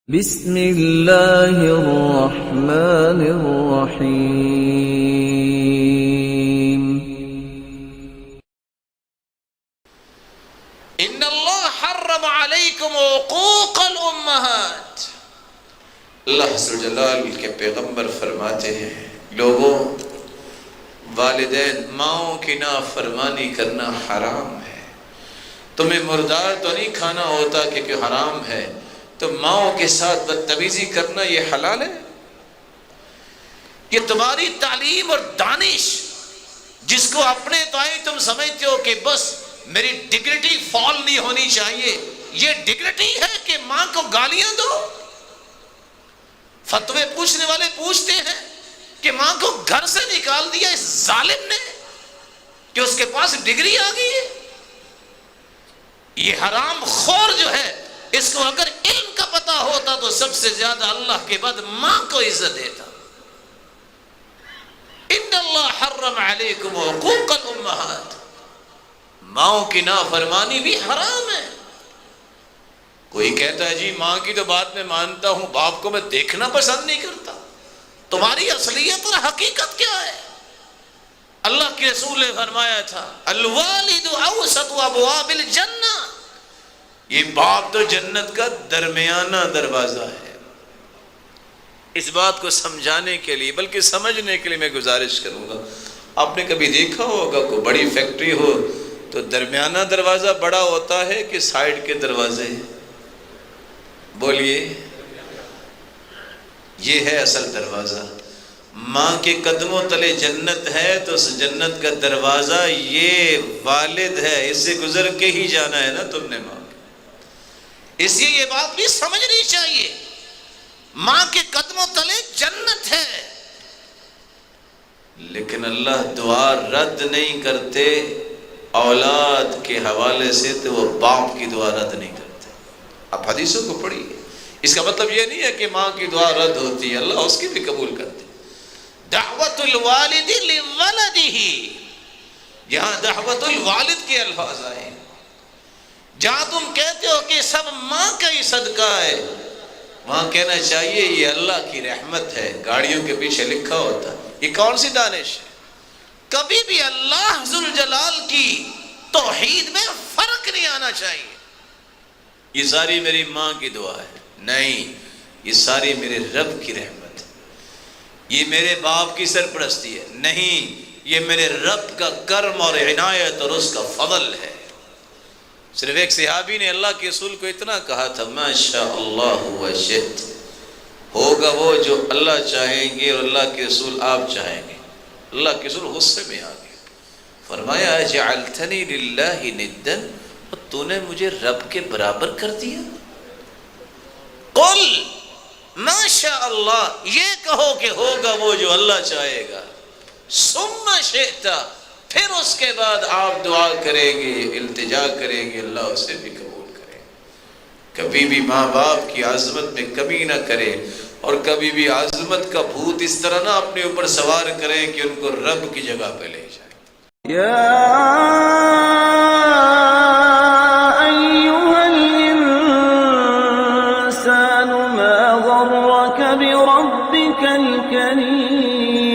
بسم اللہ الرحمن الرحیم ان اللہ حرم علیکم عقوق الامہات۔ اللہ عز و جلال کے پیغمبر فرماتے ہیں لوگوں، والدین ماؤں کی نافرمانی کرنا حرام ہے۔ تمہیں مردار تو نہیں کھانا ہوتا کہ کیوں حرام ہے، تو ماؤں کے ساتھ بدتمیزی کرنا یہ حلال ہے؟ یہ تمہاری تعلیم اور دانش جس کو اپنے تائیں تم سمجھتے ہو کہ بس میری ڈگنیٹی فال نہیں ہونی چاہیے، یہ ڈگنیٹی ہے کہ ماں کو گالیاں دو؟ فتوے پوچھنے والے پوچھتے ہیں کہ ماں کو گھر سے نکال دیا اس ظالم نے کہ اس کے پاس ڈگری آ گئی ہے۔ یہ حرام خور جو ہے، اس کو اگر علم کا پتہ ہوتا تو سب سے زیادہ اللہ کے بعد ماں کو عزت دیتا۔ ان اللہ حرم علیکم عقوق الامہات، ماؤں کی نافرمانی بھی حرام ہے۔ کوئی کہتا ہے جی ماں کی تو بات میں مانتا ہوں، باپ کو میں دیکھنا پسند نہیں کرتا۔ تمہاری اصلیت اور حقیقت کیا ہے؟ اللہ کے رسول نے فرمایا تھا الوالد اوسط ابواب الجنہ، یہ باپ تو جنت کا درمیانہ دروازہ ہے۔ اس بات کو سمجھانے کے لیے بلکہ سمجھنے کے لیے میں گزارش کروں گا، آپ نے کبھی دیکھا ہوگا کوئی بڑی فیکٹری ہو تو درمیانہ دروازہ بڑا ہوتا ہے کہ سائیڈ کے دروازے؟ بولیے، یہ ہے اصل دروازہ۔ ماں کے قدموں تلے جنت ہے تو اس جنت کا دروازہ یہ والد ہے، اس سے گزر کے ہی جانا ہے نا تم نے ماں۔ اس لیے یہ بات بھی سمجھنی چاہیے، ماں کے قدموں تلے جنت ہے، لیکن اللہ دعا رد نہیں کرتے اولاد کے حوالے سے، تو وہ باپ کی دعا رد نہیں کرتے۔ آپ حدیثوں کو پڑھیے، اس کا مطلب یہ نہیں ہے کہ ماں کی دعا رد ہوتی ہے، اللہ اس کی بھی قبول کرتے۔ دعوت الوالد لولدہ، یہاں دعوت الوالد کے الفاظ آئے۔ جہاں تم کہتے ہو کہ سب ماں کا ہی صدقہ ہے، وہاں کہنا چاہیے یہ اللہ کی رحمت ہے۔ گاڑیوں کے پیچھے لکھا ہوتا، یہ کون سی دانش ہے؟ کبھی بھی اللہ ذوالجلال کی توحید میں فرق نہیں آنا چاہیے۔ یہ ساری میری ماں کی دعا ہے، نہیں، یہ ساری میرے رب کی رحمت ہے۔ یہ میرے باپ کی سرپرستی ہے، نہیں، یہ میرے رب کا کرم اور عنایت اور اس کا فضل ہے۔ صرف ایک صحابی نے اللہ کے رسول کو اتنا کہا تھا ما شاء اللہ وشئت، ہوگا وہ جو اللہ چاہیں گے اور اللہ کے رسول آپ چاہیں گے۔ اللہ کے رسول غصے میں آ گئے، فرمایا جعلتنی للہ ندا، تو نے مجھے رب کے برابر کر دیا۔ قل ما شاء اللہ، یہ کہو کہ ہوگا وہ جو اللہ چاہے گا، ثم شئت، پھر اس کے بعد آپ دعا کریں گے، التجا کریں گے، اللہ اسے بھی قبول کرے۔ کبھی بھی ماں باپ کی عظمت میں کمی نہ کرے، اور کبھی بھی عظمت کا بھوت اس طرح نہ اپنے اوپر سوار کریں کہ ان کو رب کی جگہ پہ لے جائے۔ یا ایھا الانسان ما غرک بربک الکریم